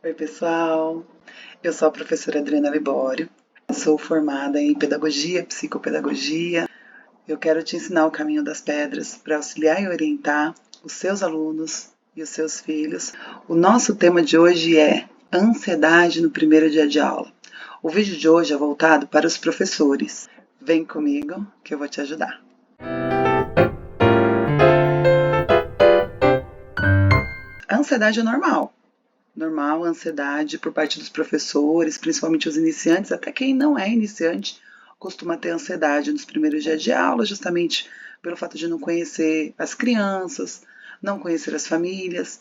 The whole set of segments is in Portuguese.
Oi, pessoal. Eu sou a professora Adriana Libório. Sou formada em pedagogia, psicopedagogia. Eu quero te ensinar o caminho das pedras para auxiliar e orientar os seus alunos e os seus filhos. O nosso tema de hoje é ansiedade no primeiro dia de aula. O vídeo de hoje é voltado para os professores. Vem comigo que eu vou te ajudar. A ansiedade é normal. Normal, a ansiedade por parte dos professores, principalmente os iniciantes, até quem não é iniciante, costuma ter ansiedade nos primeiros dias de aula, justamente pelo fato de não conhecer as crianças, não conhecer as famílias.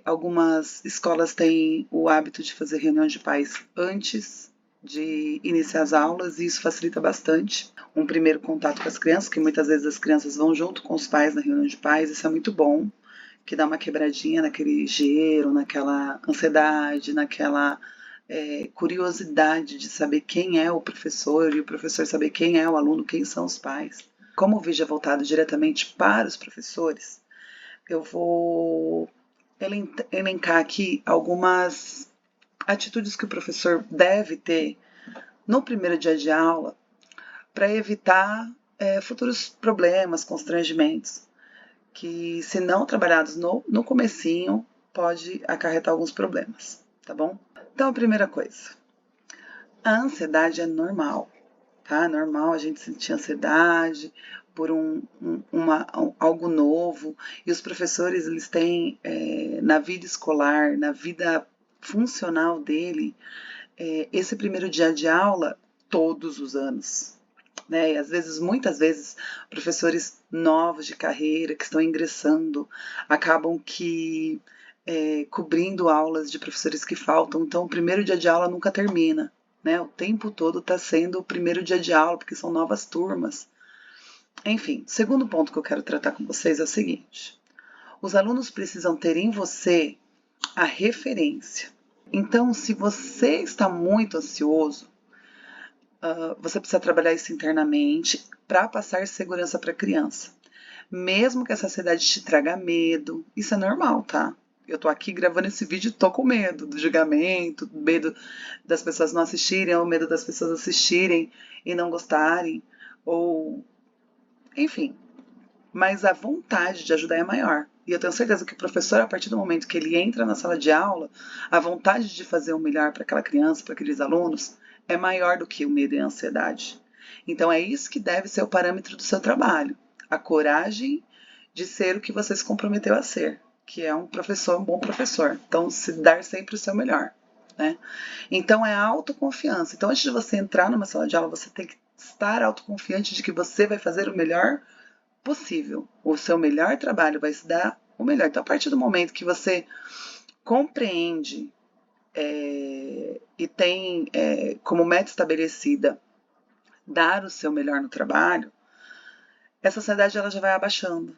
Algumas escolas têm o hábito de fazer reunião de pais antes de iniciar as aulas e isso facilita bastante um primeiro contato com as crianças, que muitas vezes as crianças vão junto com os pais na reunião de pais, isso é muito bom, que dá uma quebradinha naquele gelo, naquela ansiedade, naquela curiosidade de saber quem é o professor e o professor saber quem é o aluno, quem são os pais. Como o vídeo é voltado diretamente para os professores, eu vou elencar aqui algumas atitudes que o professor deve ter no primeiro dia de aula para evitar futuros problemas, constrangimentos, que se não trabalhados no comecinho, pode acarretar alguns problemas, tá bom? Então, a primeira coisa, a ansiedade é normal, tá? É normal a gente sentir ansiedade por algo novo, e os professores, eles têm, na vida escolar, na vida funcional dele, esse primeiro dia de aula todos os anos, né? E às vezes, muitas vezes, professores novos de carreira que estão ingressando acabam que cobrindo aulas de professores que faltam, então o primeiro dia de aula nunca termina, né? O tempo todo está sendo o primeiro dia de aula, porque são novas turmas. Enfim, o segundo ponto que eu quero tratar com vocês é o seguinte: os alunos precisam ter em você a referência. Então, se você está muito ansioso, você precisa trabalhar isso internamente para passar segurança para a criança. Mesmo que essa ansiedade te traga medo, isso é normal, tá? Eu tô aqui gravando esse vídeo e tô com medo do julgamento, medo das pessoas não assistirem, ou medo das pessoas assistirem e não gostarem, ou enfim. Mas a vontade de ajudar é maior. E eu tenho certeza que o professor, a partir do momento que ele entra na sala de aula, a vontade de fazer o melhor para aquela criança, para aqueles alunos, é maior do que o medo e a ansiedade. Então é isso que deve ser o parâmetro do seu trabalho. A coragem de ser o que você se comprometeu a ser, que é um professor, um bom professor. Então, se dar sempre o seu melhor, né? Então, é a autoconfiança. Então, antes de você entrar numa sala de aula, você tem que estar autoconfiante de que você vai fazer o melhor possível. O seu melhor trabalho vai se dar o melhor. Então, a partir do momento que você compreende e tem como meta estabelecida dar o seu melhor no trabalho, essa ansiedade ela já vai abaixando,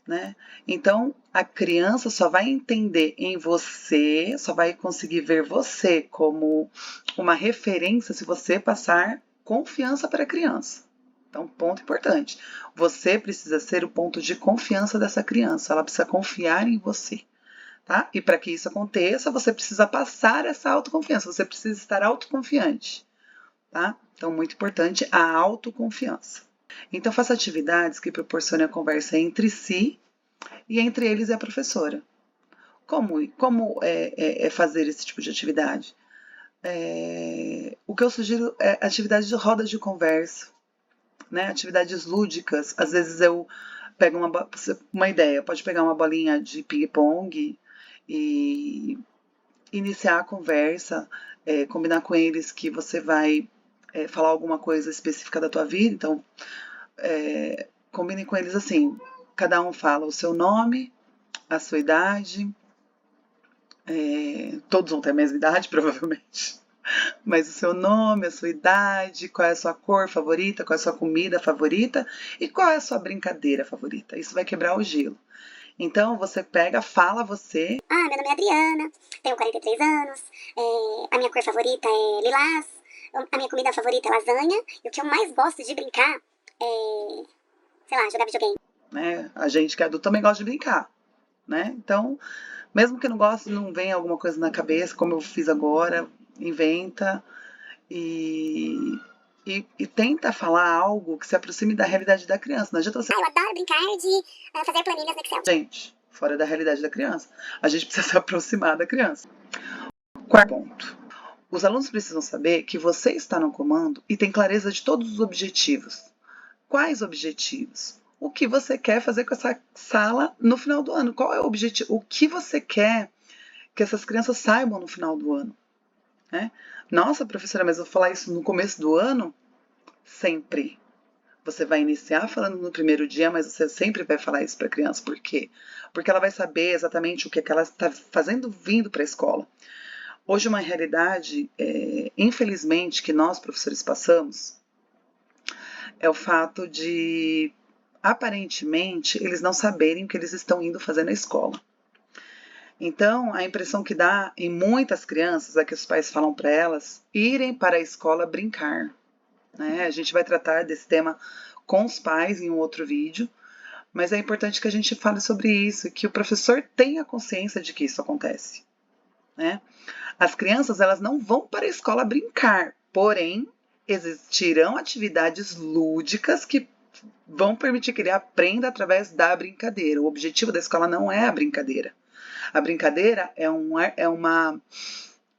né? Então, a criança só vai entender em você, só vai conseguir ver você como uma referência se você passar confiança para a criança. Então, ponto importante. Você precisa ser o ponto de confiança dessa criança. Ela precisa confiar em você, tá? E para que isso aconteça, você precisa passar essa autoconfiança. Você precisa estar autoconfiante, tá? Então, muito importante a autoconfiança. Então, faça atividades que proporcionem a conversa entre si e entre eles e a professora. Como fazer esse tipo de atividade? O que eu sugiro é atividades de rodas de conversa, né? Atividades lúdicas. Às vezes eu pego uma ideia, pode pegar uma bolinha de ping-pong e iniciar a conversa, combinar com eles que você vai falar alguma coisa específica da tua vida. Então, combine com eles assim, cada um fala o seu nome, a sua idade, todos vão ter a mesma idade, provavelmente, mas o seu nome, a sua idade, qual é a sua cor favorita, qual é a sua comida favorita e qual é a sua brincadeira favorita. Isso vai quebrar o gelo. Então, você pega, fala você. Meu nome é Adriana, tenho 43 anos, a minha cor favorita é lilás, a minha comida favorita é lasanha, e o que eu mais gosto de brincar é, sei lá, jogar videogame. A gente que é adulto também gosta de brincar, né? Então, Mesmo que não goste, não venha alguma coisa na cabeça, como eu fiz agora, inventa e tenta falar algo que se aproxime da realidade da criança. Não adianta você... Eu adoro brincar de fazer planilhas no Excel. Gente, fora da realidade da criança. A gente precisa se aproximar da criança. Quarto ponto. Os alunos precisam saber que você está no comando e tem clareza de todos os objetivos. Quais objetivos? O que você quer fazer com essa sala no final do ano? Qual é o objetivo? O que você quer que essas crianças saibam no final do ano? Né? Nossa, professora, mas eu vou falar isso no começo do ano? Sempre. Você vai iniciar falando no primeiro dia, mas você sempre vai falar isso para a criança. Por quê? Porque ela vai saber exatamente o que ela está fazendo vindo para a escola. Hoje, uma realidade, infelizmente, que nós, professores, passamos, é o fato de, aparentemente, eles não saberem o que eles estão indo fazer na escola. Então, a impressão que dá em muitas crianças é que os pais falam para elas irem para a escola brincar. Né? A gente vai tratar desse tema com os pais em um outro vídeo, mas é importante que a gente fale sobre isso, que o professor tenha consciência de que isso acontece. Né? As crianças, elas não vão para a escola brincar, porém, existirão atividades lúdicas que vão permitir que ele aprenda através da brincadeira. O objetivo da escola não é a brincadeira. A brincadeira é uma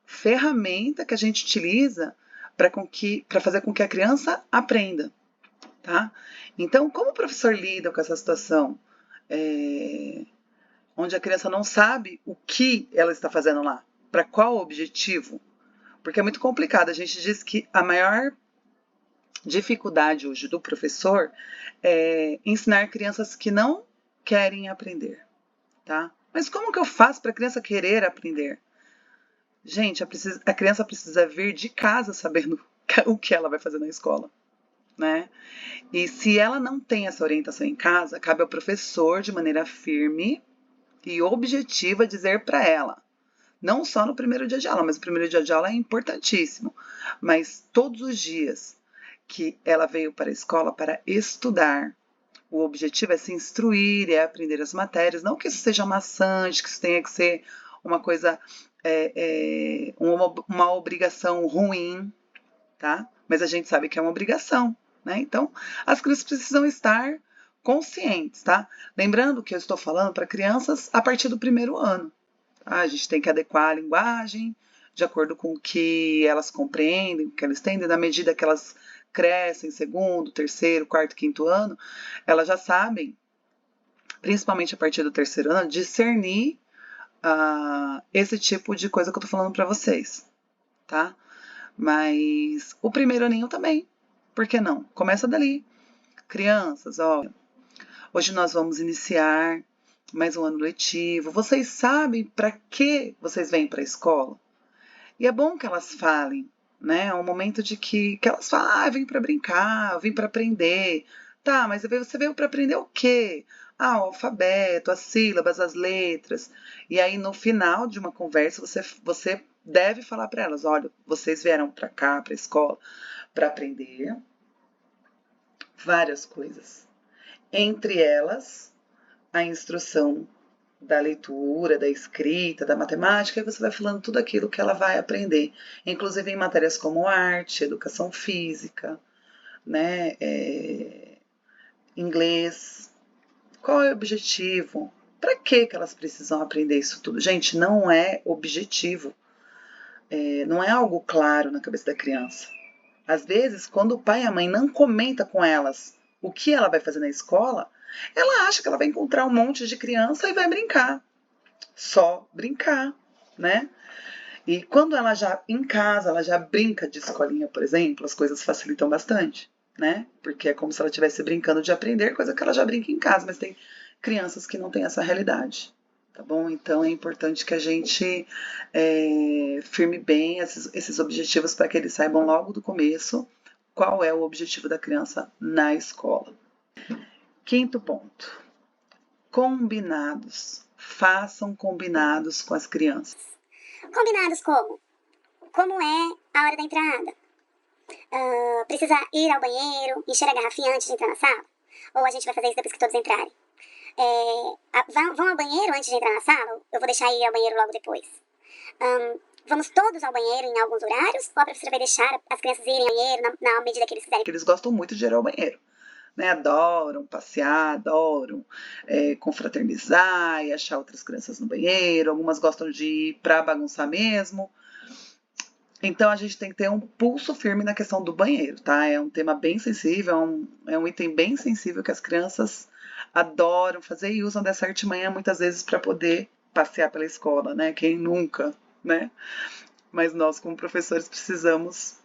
ferramenta que a gente utiliza para fazer com que a criança aprenda. Tá? Então, como o professor lida com essa situação onde a criança não sabe o que ela está fazendo lá? Para qual objetivo? Porque é muito complicado. A gente diz que a maior dificuldade hoje do professor é ensinar crianças que não querem aprender, tá? Mas como que eu faço para a criança querer aprender? Gente, a criança precisa vir de casa sabendo o que ela vai fazer na escola, né? E se ela não tem essa orientação em casa, cabe ao professor, de maneira firme e objetiva, dizer para ela, não só no primeiro dia de aula, mas o primeiro dia de aula é importantíssimo, mas todos os dias que ela veio para a escola para estudar, o objetivo é se instruir, é aprender as matérias, não que isso seja maçante, que isso tenha que ser uma coisa, uma obrigação ruim, tá? Mas a gente sabe que é uma obrigação, né? Então, as crianças precisam estar conscientes, tá? Lembrando que eu estou falando para crianças a partir do primeiro ano. A gente tem que adequar a linguagem de acordo com o que elas compreendem, o que elas entendem, na medida que elas crescem, segundo, terceiro, quarto, quinto ano, elas já sabem, principalmente a partir do terceiro ano, discernir esse tipo de coisa que eu tô falando para vocês, tá? Mas o primeiro aninho também, por que não? Começa dali. Crianças, ó, hoje nós vamos iniciar mais um ano letivo. Vocês sabem para que vocês vêm para a escola? E é bom que elas falem, né? É um momento de que elas falam, eu vim para brincar, eu vim para aprender. Tá, mas você veio para aprender o quê? O alfabeto, as sílabas, as letras. E aí, no final de uma conversa, você deve falar para elas, olha, vocês vieram para cá, para a escola, para aprender várias coisas. Entre elas, a instrução da leitura, da escrita, da matemática, e você vai falando tudo aquilo que ela vai aprender, inclusive em matérias como arte, educação física, né, inglês. Qual é o objetivo? Para que elas precisam aprender isso tudo? Gente, não é objetivo, não é algo claro na cabeça da criança. Às vezes, quando o pai e a mãe não comentam com elas o que ela vai fazer na escola, ela acha que ela vai encontrar um monte de criança e vai brincar. Só brincar, né? E quando ela já, em casa, ela já brinca de escolinha, por exemplo, as coisas facilitam bastante, né? Porque é como se ela estivesse brincando de aprender, coisa que ela já brinca em casa, mas tem crianças que não têm essa realidade, tá bom? Então é importante que a gente firme bem esses objetivos para que eles saibam logo do começo qual é o objetivo da criança na escola. Quinto ponto. Combinados. Façam combinados com as crianças. Combinados como? Como é a hora da entrada? Precisa ir ao banheiro, encher a garrafinha antes de entrar na sala? Ou a gente vai fazer isso depois que todos entrarem? Vão ao banheiro antes de entrar na sala? Eu vou deixar ir ao banheiro logo depois. Vamos todos ao banheiro em alguns horários? Ou a professora vai deixar as crianças irem ao banheiro na medida que eles quiserem? Eles gostam muito de ir ao banheiro, né? Adoram passear, adoram confraternizar e achar outras crianças no banheiro. Algumas gostam de ir para bagunçar mesmo. Então a gente tem que ter um pulso firme na questão do banheiro, tá? É um tema bem sensível, é um item bem sensível que as crianças adoram fazer e usam dessa artimanha muitas vezes para poder passear pela escola, né? Quem nunca, né? Mas nós, como professores, precisamos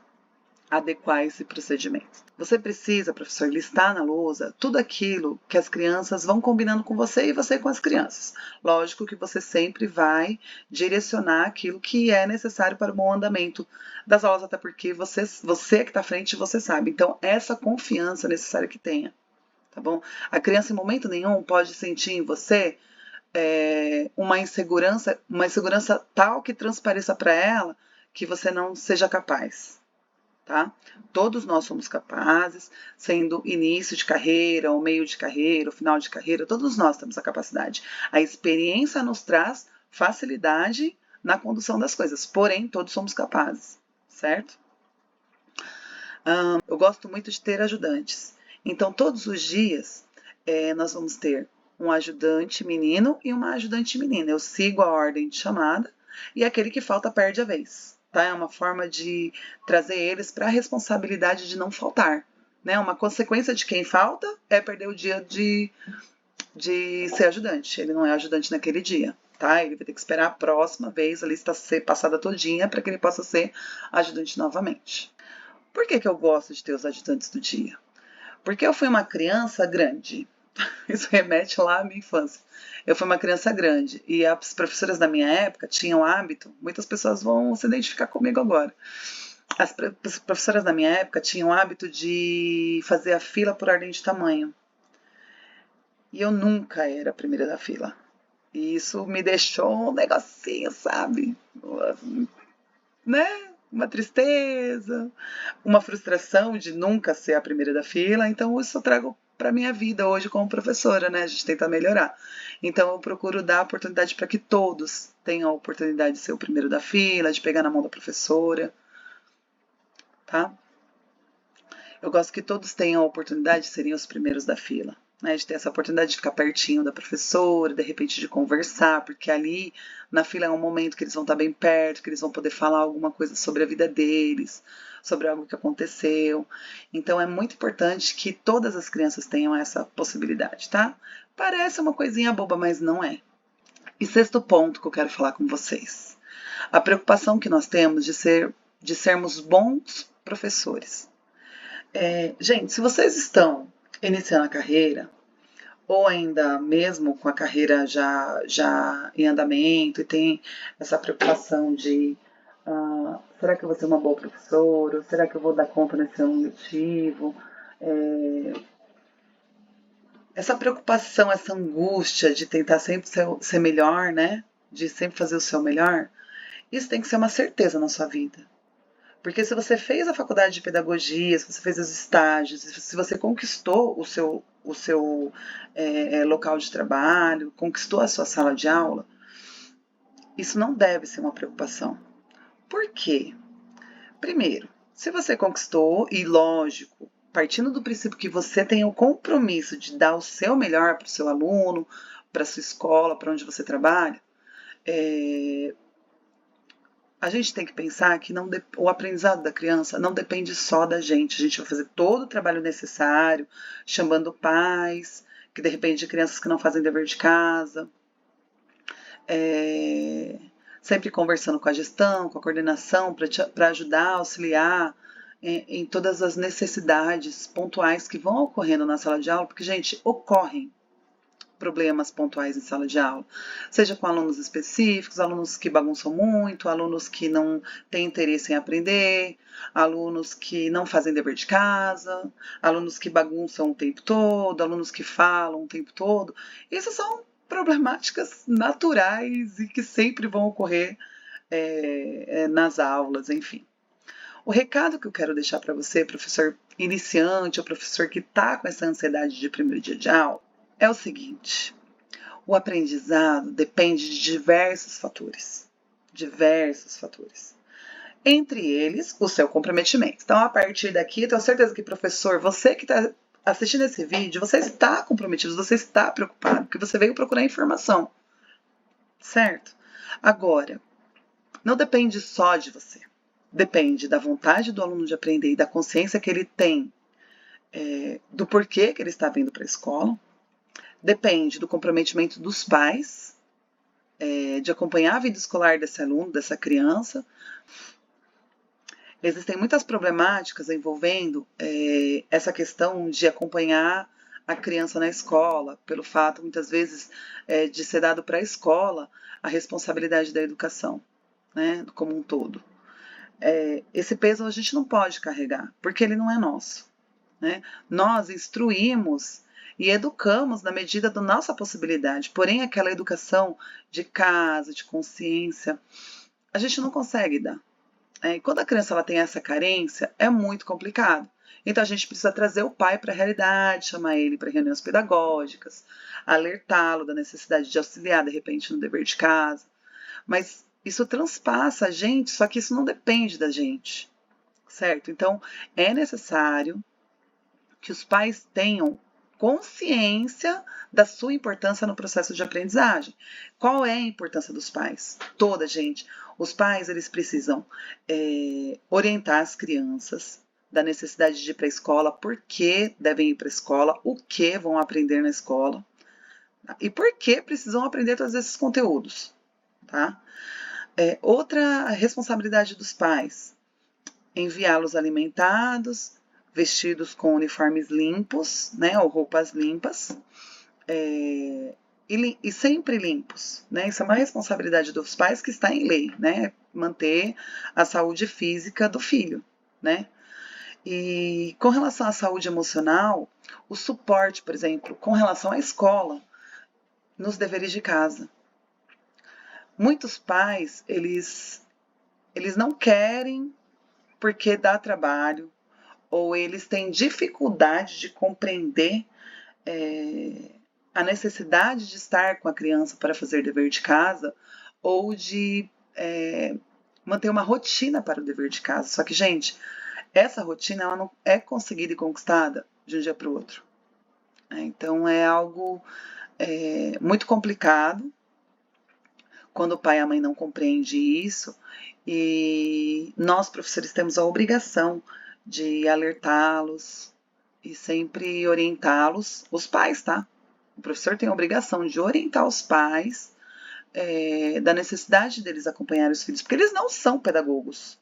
adequar esse procedimento. Você precisa, professor, listar na lousa tudo aquilo que as crianças vão combinando com você e você com as crianças. Lógico que você sempre vai direcionar aquilo que é necessário para o bom andamento das aulas, até porque você que está à frente, você sabe. Então, essa confiança necessária que tenha, tá bom? A criança, em momento nenhum, pode sentir em você uma insegurança tal que transpareça para ela que você não seja capaz. Tá? Todos nós somos capazes, sendo início de carreira, ou meio de carreira, ou final de carreira, todos nós temos a capacidade. A experiência nos traz facilidade na condução das coisas, porém, todos somos capazes, certo? Eu gosto muito de ter ajudantes. Então, todos os dias, nós vamos ter um ajudante menino e uma ajudante menina. Eu sigo a ordem de chamada e aquele que falta perde a vez. Tá? É uma forma de trazer eles para a responsabilidade de não faltar. Né? Uma consequência de quem falta é perder o dia de ser ajudante. Ele não é ajudante naquele dia. Tá? Ele vai ter que esperar a próxima vez a lista ser passada todinha para que ele possa ser ajudante novamente. Por que eu gosto de ter os ajudantes do dia? Porque eu fui uma criança grande. Isso remete lá à minha infância. Eu fui uma criança grande e as professoras da minha época tinham hábito, muitas pessoas vão se identificar comigo agora. As professoras da minha época tinham hábito de fazer a fila por ordem de tamanho. E eu nunca era a primeira da fila. E isso me deixou um negocinho, sabe? Né? Uma tristeza, uma frustração de nunca ser a primeira da fila. Então isso eu trago para minha vida hoje como professora, né? A gente tenta melhorar. Então eu procuro dar oportunidade para que todos tenham a oportunidade de ser o primeiro da fila, de pegar na mão da professora, tá? Eu gosto que todos tenham a oportunidade de serem os primeiros da fila, né? De ter essa oportunidade de ficar pertinho da professora, de repente de conversar, porque ali na fila é um momento que eles vão estar bem perto, que eles vão poder falar alguma coisa sobre a vida deles, sobre algo que aconteceu. Então é muito importante que todas as crianças tenham essa possibilidade, tá? Parece uma coisinha boba, mas não é. E sexto ponto que eu quero falar com vocês. A preocupação que nós temos de sermos bons professores. Gente, se vocês estão iniciando a carreira, ou ainda mesmo com a carreira já em andamento e tem essa preocupação de será que eu vou ser uma boa professora? Será que eu vou dar conta nesse ano letivo? Essa preocupação, essa angústia de tentar sempre ser melhor, né? De sempre fazer o seu melhor, isso tem que ser uma certeza na sua vida. Porque se você fez a faculdade de pedagogia, se você fez os estágios, se você conquistou o seu local de trabalho, conquistou a sua sala de aula, isso não deve ser uma preocupação. Por quê? Primeiro, se você conquistou, e lógico, partindo do princípio que você tem o compromisso de dar o seu melhor para o seu aluno, para a sua escola, para onde você trabalha, a gente tem que pensar que o aprendizado da criança não depende só da gente. A gente vai fazer todo o trabalho necessário, chamando pais, que de repente crianças que não fazem dever de casa, sempre conversando com a gestão, com a coordenação, para ajudar, auxiliar em todas as necessidades pontuais que vão ocorrendo na sala de aula, porque, gente, ocorrem problemas pontuais em sala de aula, seja com alunos específicos, alunos que bagunçam muito, alunos que não têm interesse em aprender, alunos que não fazem dever de casa, alunos que bagunçam o tempo todo, alunos que falam o tempo todo. Essas são problemáticas naturais e que sempre vão ocorrer nas aulas, enfim. O recado que eu quero deixar para você, professor iniciante ou professor que está com essa ansiedade de primeiro dia de aula, é o seguinte: O aprendizado depende de diversos fatores. Diversos fatores. Entre eles, o seu comprometimento. Então, a partir daqui, eu tenho certeza que, professor, você que está assistindo esse vídeo, você está comprometido, você está preocupado, porque você veio procurar informação. Certo? Agora, não depende só de você. Depende da vontade do aluno de aprender e da consciência que ele tem do porquê que ele está vindo para a escola. Depende do comprometimento dos pais, de acompanhar a vida escolar desse aluno, dessa criança. Existem muitas problemáticas envolvendo essa questão de acompanhar a criança na escola, pelo fato, muitas vezes, de ser dado para a escola a responsabilidade da educação, né, como um todo. Esse peso a gente não pode carregar, porque ele não é nosso. Né? Nós instruímos e educamos na medida da nossa possibilidade, porém aquela educação de casa, de consciência, a gente não consegue dar. E quando a criança ela tem essa carência, é muito complicado. Então a gente precisa trazer o pai para a realidade, chamar ele para reuniões pedagógicas, alertá-lo da necessidade de auxiliar de repente no dever de casa. Mas isso transpassa a gente, só que isso não depende da gente, certo? Então é necessário que os pais tenham consciência da sua importância no processo de aprendizagem. Qual é a importância dos pais? Toda, gente. Os pais, eles precisam orientar as crianças da necessidade de ir para a escola, por que devem ir para a escola, o que vão aprender na escola e por que precisam aprender todos esses conteúdos, tá? Outra responsabilidade dos pais, enviá-los alimentados, vestidos com uniformes limpos, né, ou roupas limpas, e sempre limpos, né? Isso é uma responsabilidade dos pais que está em lei, né? Manter a saúde física do filho, né? E com relação à saúde emocional, o suporte, por exemplo, com relação à escola, nos deveres de casa. Muitos pais, eles não querem porque dá trabalho, ou eles têm dificuldade de compreender a necessidade de estar com a criança para fazer dever de casa, ou de manter uma rotina para o dever de casa. Só que, gente, essa rotina ela não é conseguida e conquistada de um dia para o outro. Então, é algo muito complicado quando o pai e a mãe não compreendem isso, e nós, professores, temos a obrigação de alertá-los e sempre orientá-los, os pais, tá? O professor tem a obrigação de orientar os pais da necessidade deles acompanhar os filhos, porque eles não são pedagogos,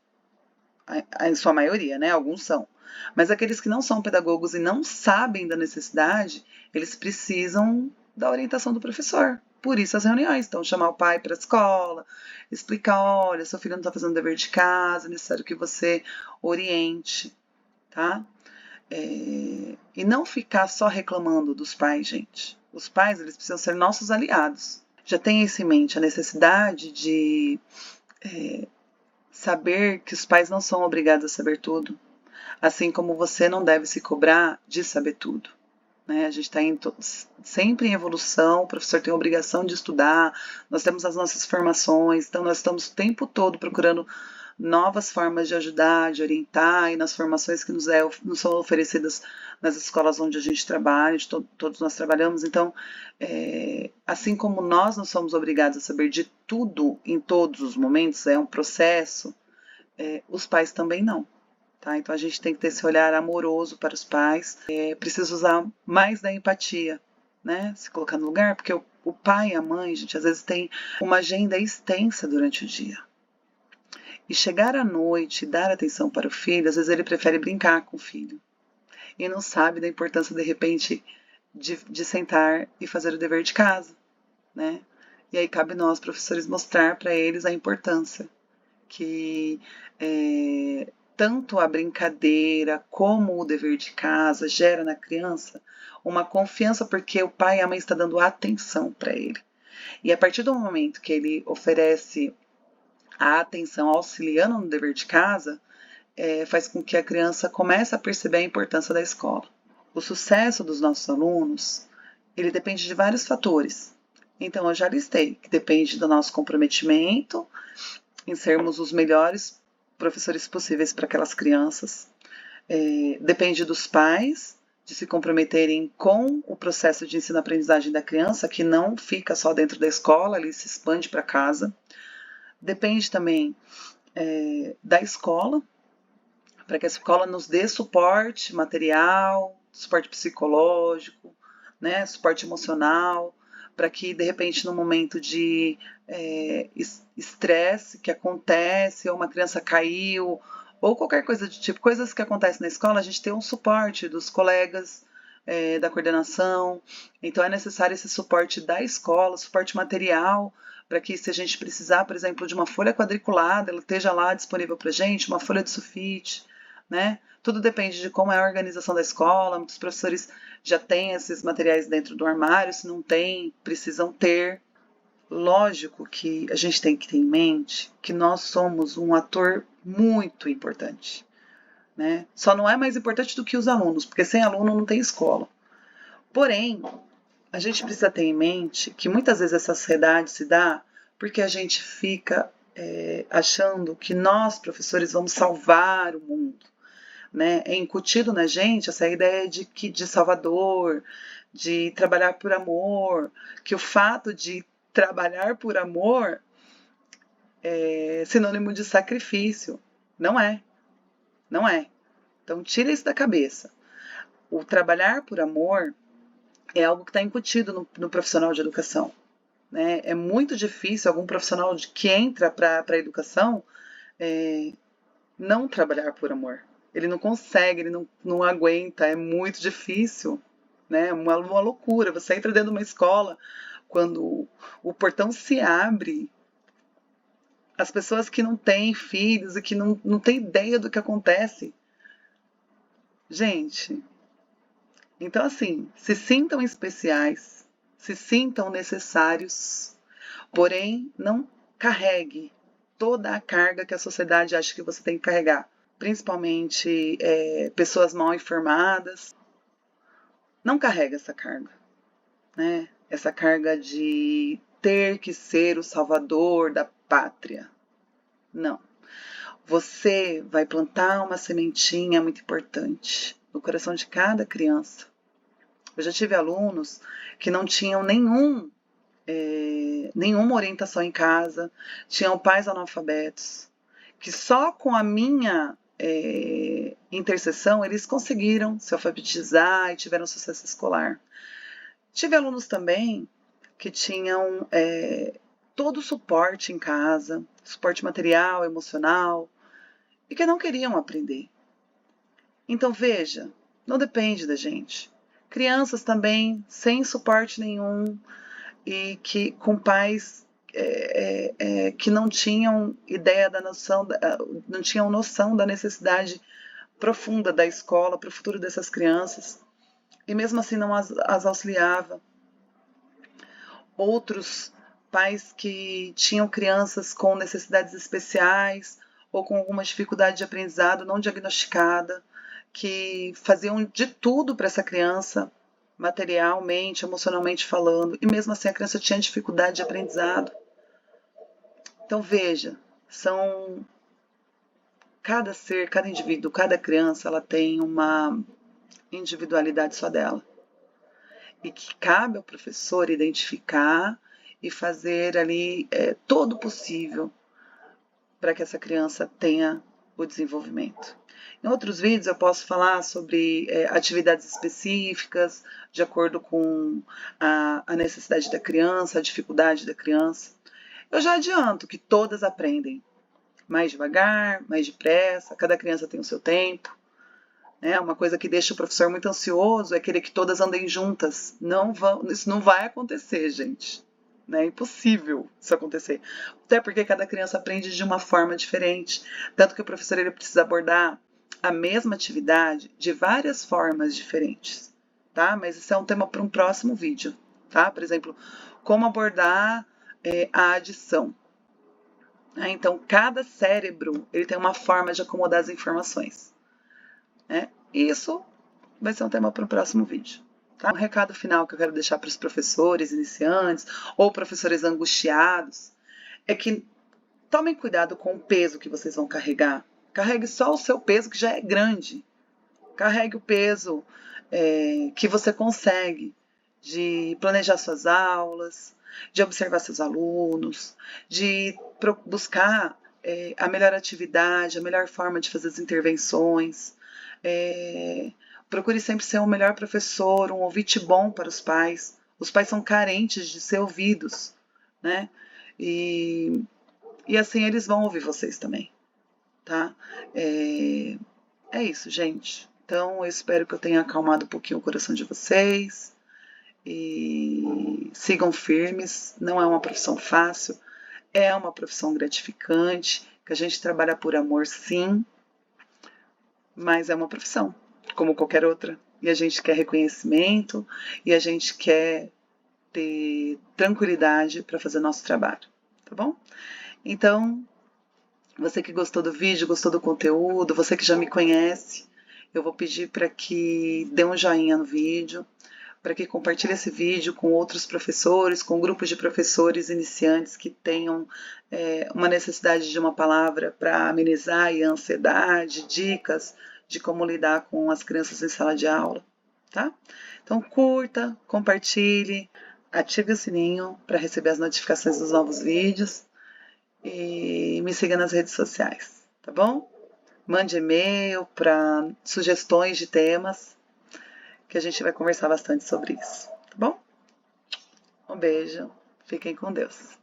em sua maioria, né? Alguns são. Mas aqueles que não são pedagogos e não sabem da necessidade, eles precisam da orientação do professor. Por isso as reuniões. Então, chamar o pai para a escola, explicar, olha, seu filho não está fazendo dever de casa, é necessário que você oriente, tá? E não ficar só reclamando dos pais, gente. Os pais, eles precisam ser nossos aliados. Já tenha isso em mente, a necessidade de saber que os pais não são obrigados a saber tudo, assim como você não deve se cobrar de saber tudo. Né? A gente está sempre em evolução, o professor tem a obrigação de estudar, nós temos as nossas formações, então nós estamos o tempo todo procurando novas formas de ajudar, de orientar, e nas formações que nos são oferecidas nas escolas onde a gente trabalha, todos nós trabalhamos. Então, assim como nós não somos obrigados a saber de tudo em todos os momentos, é um processo, os pais também não. Tá? Então a gente tem que ter esse olhar amoroso para os pais, precisa usar mais da empatia, né? Se colocar no lugar, porque o pai e a mãe, gente, às vezes tem uma agenda extensa durante o dia. E chegar à noite e dar atenção para o filho, às vezes ele prefere brincar com o filho. E não sabe da importância, de repente, de sentar e fazer o dever de casa, né? E aí cabe nós, professores, mostrar para eles a importância que tanto a brincadeira como o dever de casa gera na criança uma confiança, porque o pai e a mãe estão dando atenção para ele. E a partir do momento que ele oferece a atenção auxiliando no dever de casa, faz com que a criança comece a perceber a importância da escola. O sucesso dos nossos alunos, ele depende de vários fatores. Então, eu já listei, que depende do nosso comprometimento em sermos os melhores professores possíveis para aquelas crianças. Depende dos pais de se comprometerem com o processo de ensino-aprendizagem da criança, que não fica só dentro da escola, ele se expande para casa. Depende também da escola, para que a escola nos dê suporte material, suporte psicológico, né, suporte emocional, para que, de repente, no momento de estresse que acontece, ou uma criança caiu, ou qualquer coisa do tipo, coisas que acontecem na escola, a gente tem um suporte dos colegas, da coordenação. Então, é necessário esse suporte da escola, suporte material, para que, se a gente precisar, por exemplo, de uma folha quadriculada, ela esteja lá disponível para a gente, uma folha de sulfite, né? Tudo depende de como é a organização da escola. Muitos professores já têm esses materiais dentro do armário, se não tem, precisam ter. Lógico que a gente tem que ter em mente que nós somos um ator muito importante, né? Só não é mais importante do que os alunos, porque sem aluno não tem escola. Porém, a gente precisa ter em mente que muitas vezes essa ansiedade se dá porque a gente fica achando que nós, professores, vamos salvar o mundo. Né? É incutido na gente essa ideia de salvador, de trabalhar por amor, que o fato de trabalhar por amor é sinônimo de sacrifício. Não é. Não é. Então, tira isso da cabeça. O trabalhar por amor é algo que está incutido no profissional de educação. Né? É muito difícil algum profissional que entra para a educação não trabalhar por amor. Ele não consegue, ele não aguenta, é muito difícil, né? Uma loucura. Você entra dentro de uma escola, quando o portão se abre, as pessoas que não têm filhos e que não têm ideia do que acontece. Gente, então assim, se sintam especiais, se sintam necessários, porém não carregue toda a carga que a sociedade acha que você tem que carregar. Principalmente pessoas mal informadas, não carrega essa carga, né? Essa carga de ter que ser o salvador da pátria. Não. Você vai plantar uma sementinha muito importante no coração de cada criança. Eu já tive alunos que não tinham nenhuma orientação em casa, tinham pais analfabetos, que só com a minha intercessão, eles conseguiram se alfabetizar e tiveram sucesso escolar. Tive alunos também que tinham todo o suporte em casa, suporte material, emocional, e que não queriam aprender. Então, veja, não depende da gente. Crianças também sem suporte nenhum e que com pais que não tinham ideia da noção, não tinham noção da necessidade profunda da escola para o futuro dessas crianças, e mesmo assim não as auxiliava. Outros pais que tinham crianças com necessidades especiais ou com alguma dificuldade de aprendizado não diagnosticada, que faziam de tudo para essa criança, materialmente, emocionalmente falando, e mesmo assim a criança tinha dificuldade de aprendizado. Então veja, cada ser, cada indivíduo, cada criança, ela tem uma individualidade só dela. E que cabe ao professor identificar e fazer ali todo o possível para que essa criança tenha o desenvolvimento. Em outros vídeos eu posso falar sobre atividades específicas, de acordo com a necessidade da criança, a dificuldade da criança. Eu já adianto que todas aprendem mais devagar, mais depressa, cada criança tem o seu tempo. Uma coisa que deixa o professor muito ansioso é querer que todas andem juntas. Isso não vai acontecer, gente. É impossível isso acontecer. Até porque cada criança aprende de uma forma diferente. Tanto que o professor ele precisa abordar a mesma atividade de várias formas diferentes. Tá? Mas isso é um tema para um próximo vídeo. Tá? Por exemplo, como abordar a adição. Então, cada cérebro ele tem uma forma de acomodar as informações. E isso vai ser um tema para o próximo vídeo. Tá? Um recado final que eu quero deixar para os professores iniciantes ou professores angustiados é que tomem cuidado com o peso que vocês vão carregar. Carregue só o seu peso, que já é grande. Carregue o peso que você consegue de planejar suas aulas, de observar seus alunos, de buscar a melhor atividade, a melhor forma de fazer as intervenções. Procure sempre ser o melhor professor, um ouvinte bom para os pais. Os pais são carentes de ser ouvidos, né? E assim eles vão ouvir vocês também, tá? É isso, gente. Então, eu espero que eu tenha acalmado um pouquinho o coração de vocês. E sigam firmes. Não é uma profissão fácil, é uma profissão gratificante, que a gente trabalha por amor, sim, mas é uma profissão, como qualquer outra. E a gente quer reconhecimento e a gente quer ter tranquilidade para fazer nosso trabalho, tá bom? Então, você que gostou do vídeo, gostou do conteúdo, você que já me conhece, eu vou pedir para que dê um joinha no vídeo, para que compartilhe esse vídeo com outros professores, com grupos de professores iniciantes que tenham uma necessidade de uma palavra para amenizar a ansiedade, dicas de como lidar com as crianças em sala de aula, tá? Então curta, compartilhe, ative o sininho para receber as notificações dos novos vídeos e me siga nas redes sociais, tá bom? Mande e-mail para sugestões de temas, que a gente vai conversar bastante sobre isso, tá bom? Um beijo, fiquem com Deus.